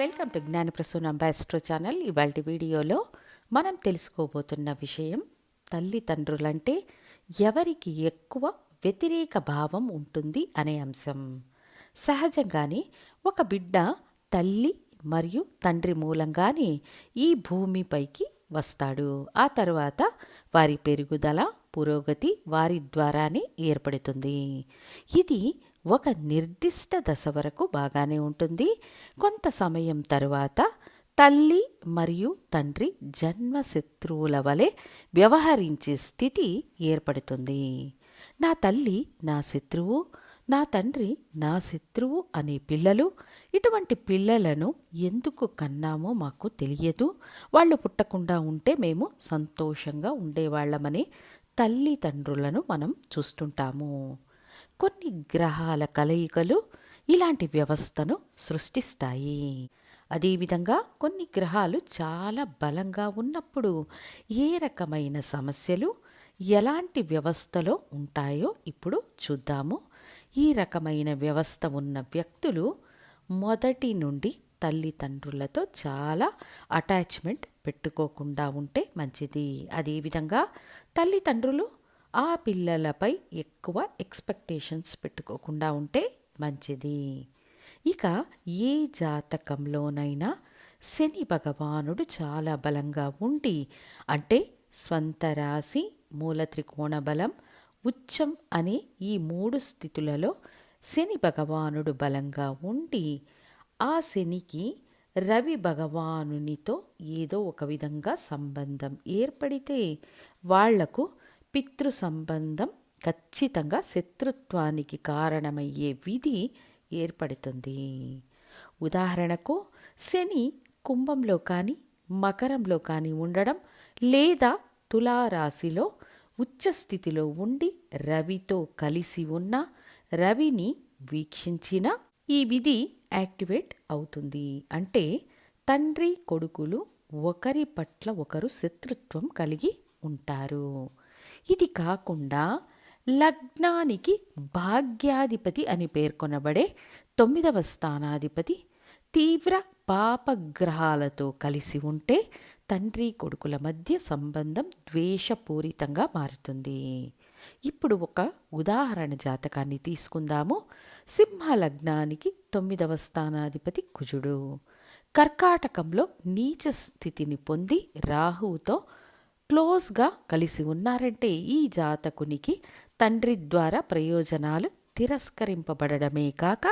Welcome to Gnanaprasuna ambassador channel. ఇవాళ వీడియోలో మనం తెలుసుకోబోతున్న విషయం తల్లిదండ్రులంటే ఎవరికి ఎక్కువ వ్యతిరేక భావం ఉంటుంది అనే అంశం. సహజంగానే ఒక బిడ్డ తల్లి మరియు తండ్రి మూలంగానే ఈ భూమిపైకి వస్తాడు. ఆ తర్వాత వారి పెరుగుదల పురోగతి వారి ద్వారానే ఏర్పడుతుంది. ఇది ఒక నిర్దిష్ట దశ వరకు బాగానే ఉంటుంది. కొంత సమయం తరువాత తల్లి మరియు తండ్రి జన్మశత్రువుల వలె వ్యవహరించే స్థితి ఏర్పడుతుంది. నా తల్లి నా శత్రువు, నా తండ్రి నా శత్రువు అనే పిల్లలు, ఇటువంటి పిల్లలను ఎందుకు కన్నామో మాకు తెలియదు, వాళ్ళు పుట్టకుండా ఉంటే మేము సంతోషంగా ఉండేవాళ్ళమనే తల్లిదండ్రులను మనం చూస్తుంటాము. కొన్ని గ్రహాల కలయికలు ఇలాంటి వ్యవస్థను సృష్టిస్తాయి. అదేవిధంగా కొన్ని గ్రహాలు చాలా బలంగా ఉన్నప్పుడు ఏ రకమైన సమస్యలు ఎలాంటి వ్యవస్థలో ఉంటాయో ఇప్పుడు చూద్దాము. ఈ రకమైన వ్యవస్థ ఉన్న వ్యక్తులు మొదటి నుండి తల్లిదండ్రులతో చాలా అటాచ్మెంట్ పెట్టుకోకుండా ఉంటే మంచిది. అదేవిధంగా తల్లిదండ్రులు ఆ పిల్లలపై ఎక్కువ ఎక్స్పెక్టేషన్స్ పెట్టుకోకుండా ఉంటే మంచిది. ఇక ఏ జాతకంలోనైనా శని భగవానుడు చాలా బలంగా ఉండి, అంటే స్వంత రాశి, మూల త్రికోణ బలం, ఉచ్చం అనే ఈ 3 స్థితులలో శని భగవానుడు బలంగా ఉండి, ఆ శనికి రవి భగవానునితో ఏదో ఒక విధంగా సంబంధం ఏర్పడితే వాళ్లకు పితృ సంబంధం ఖచ్చితంగా శత్రుత్వానికి కారణమయ్యే విధి ఏర్పడుతుంది. ఉదాహరణకు శని కుంభంలో కానీ మకరంలో కానీ ఉండడం, లేదా తులారాశిలో ఉచ్చస్థితిలో ఉండి రవితో కలిసి ఉన్న రవిని వీక్షించిన ఈ విధి యాక్టివేట్ అవుతుంది. అంటే తండ్రి కొడుకులు ఒకరి పట్ల ఒకరు శత్రుత్వం కలిగి ఉంటారు. ఇది కాకుండా లగ్నానికి భాగ్యాధిపతి అని పేర్కొనబడే 9వ స్థానాధిపతి తీవ్ర పాపగ్రహాలతో కలిసి ఉంటే తండ్రి కొడుకుల మధ్య సంబంధం ద్వేషపూరితంగా మారుతుంది. ఇప్పుడు ఒక ఉదాహరణ జాతకాన్ని తీసుకుందాము. సింహ లగ్నానికి 9వ స్థానాధిపతి కుజుడు కర్కాటకంలో నీచ స్థితిని పొంది రాహువుతో క్లోజ్గా కలిసి ఉన్నారంటే ఈ జాతకునికి తండ్రి ద్వారా ప్రయోజనాలు తిరస్కరింపబడమే కాక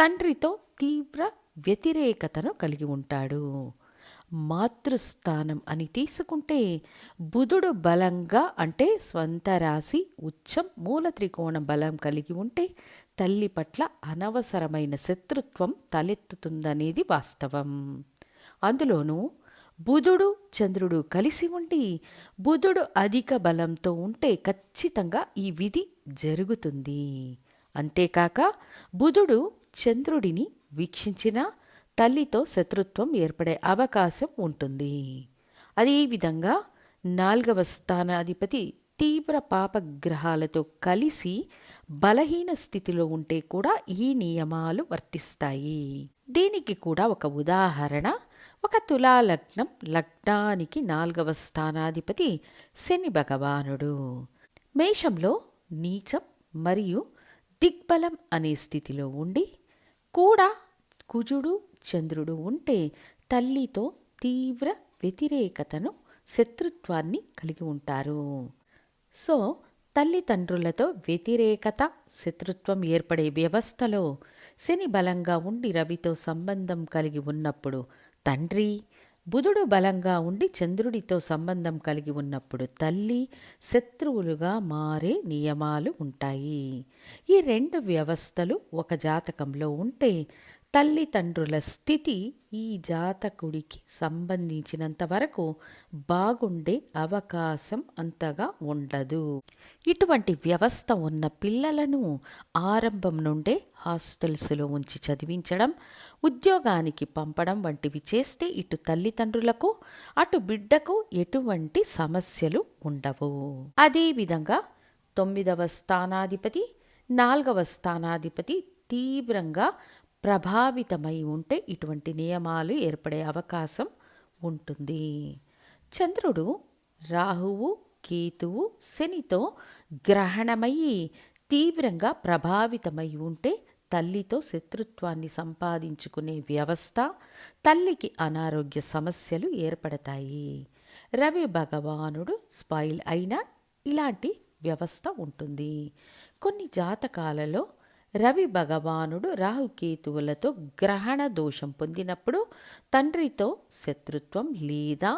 తండ్రితో తీవ్ర వ్యతిరేకతను కలిగి ఉంటాడు. మాతృస్థానం అని తీసుకుంటే బుధుడు బలంగా, అంటే స్వంత రాశి, ఉచ్చం, మూల త్రికోణ బలం కలిగి ఉంటే తల్లి పట్ల అనవసరమైన శత్రుత్వం తలెత్తుతుందనేది వాస్తవం. అందులోనూ బుధుడు చంద్రుడు కలిసి ఉండి బుధుడు అధిక బలంతో ఉంటే ఖచ్చితంగా ఈ విధి జరుగుతుంది. అంతేకాక బుధుడు చంద్రుడిని వీక్షించిన తల్లితో శత్రుత్వం ఏర్పడే అవకాశం ఉంటుంది. అదేవిధంగా 4వ స్థానాధిపతి తీవ్ర పాపగ్రహాలతో కలిసి బలహీన స్థితిలో ఉంటే కూడా ఈ నియమాలు వర్తిస్తాయి. దీనికి కూడా ఒక ఉదాహరణ, ఒక తులా లగ్నం, లగ్నానికి 4వ స్థానాధిపతి శని భగవానుడు మేషంలో నీచం మరియు దిగ్బలం అనే స్థితిలో ఉండి కూడా కుజుడు చంద్రుడు ఉంటే తల్లితో తీవ్ర వ్యతిరేకతను, శత్రుత్వాన్ని కలిగి ఉంటారు. సో తల్లిదండ్రులతో వ్యతిరేకత, శత్రుత్వం ఏర్పడే వ్యవస్థలో శని బలంగా ఉండి రవితో సంబంధం కలిగి ఉన్నప్పుడు తండ్రి, బుధుడు బలంగా ఉండి చంద్రుడితో సంబంధం కలిగి ఉన్నప్పుడు తల్లి శత్రువులుగా మారే నియమాలు ఉంటాయి. ఈ 2 వ్యవస్థలు ఒక జాతకంలో ఉంటే తల్లిదండ్రుల స్థితి ఈ జాతకుడికి సంబంధించినంత వరకు బాగుండే అవకాశం అంతగా ఉండదు. ఇటువంటి వ్యవస్థ ఉన్న పిల్లలను ఆరంభం నుండే హాస్టల్స్లో ఉంచి చదివించడం, ఉద్యోగానికి పంపడం వంటివి చేస్తే ఇటు తల్లిదండ్రులకు అటు బిడ్డకు ఎటువంటి సమస్యలు ఉండవు. అదేవిధంగా 9వ స్థానాధిపతి 4వ స్థానాధిపతి తీవ్రంగా ప్రభావితమై ఉంటే ఇటువంటి నియమాలు ఏర్పడే అవకాశం ఉంటుంది. చంద్రుడు రాహువు కేతువు శనితో గ్రహణమయ్యి తీవ్రంగా ప్రభావితమై ఉంటే తల్లితో శత్రుత్వాన్ని సంపాదించుకునే వ్యవస్థ, తల్లికి అనారోగ్య సమస్యలు ఏర్పడతాయి. రవి భగవానుడు స్పాయిల్ అయినా ఇలాంటి వ్యవస్థ ఉంటుంది. కొన్ని జాతకాలలో రవి భగవానుడు రాహుకేతువులతో గ్రహణ దోషం పొందినప్పుడు తండ్రితో శత్రుత్వం లేదా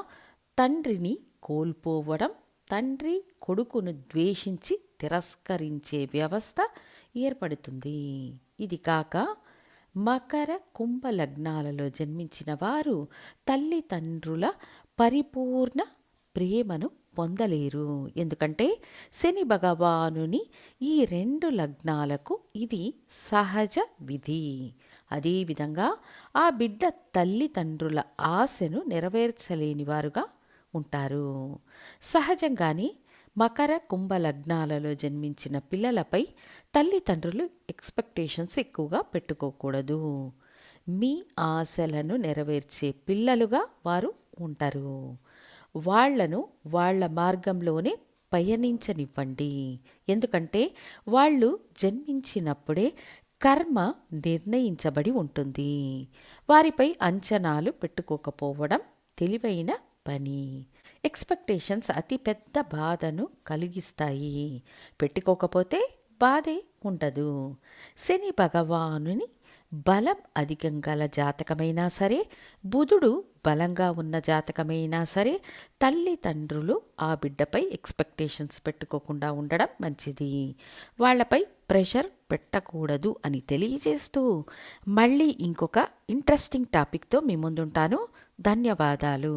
తండ్రిని కోల్పోవడం, తండ్రి కొడుకును ద్వేషించి తిరస్కరించే వ్యవస్థ ఏర్పడుతుంది. ఇది కాక మకర కుంభ లగ్నాలలో జన్మించిన వారు తల్లిదండ్రుల పరిపూర్ణ ప్రేమను పొందలేరు. ఎందుకంటే శని భగవానుని ఈ 2 లగ్నాలకు ఇది సహజ విధి. అదేవిధంగా ఆ బిడ్డ తల్లిదండ్రుల ఆశను నెరవేర్చలేని వారుగా ఉంటారు. సహజంగానే మకర కుంభ లగ్నాలలో జన్మించిన పిల్లలపై తల్లిదండ్రులు ఎక్స్పెక్టేషన్స్ ఎక్కువగా పెట్టుకోకూడదు. మీ ఆశలను నెరవేర్చే పిల్లలుగా వారు ఉంటారు. వాళ్లను వాళ్ళ మార్గంలోనే పయనించనివ్వండి. ఎందుకంటే వాళ్ళు జన్మించినప్పుడే కర్మ నిర్ణయించబడి ఉంటుంది. వారిపై అంచనాలు పెట్టుకోకపోవడం తెలివైన పని. ఎక్స్పెక్టేషన్స్ అతి పెద్ద బాధను కలిగిస్తాయి. పెట్టుకోకపోతే బాధే ఉండదు. శని భగవానుని బలం అధికం గల జాతకమైనా సరే, బుధుడు బలంగా ఉన్న జాతకమైనా సరే, తల్లిదండ్రులు ఆ బిడ్డపై ఎక్స్పెక్టేషన్స్ పెట్టుకోకుండా ఉండడం మంచిది. వాళ్ళపై ప్రెషర్ పెట్టకూడదు అని తెలియజేస్తూ మళ్ళీ ఇంకొక ఇంట్రెస్టింగ్ టాపిక్తో మీ ముందుంటాను. ధన్యవాదాలు.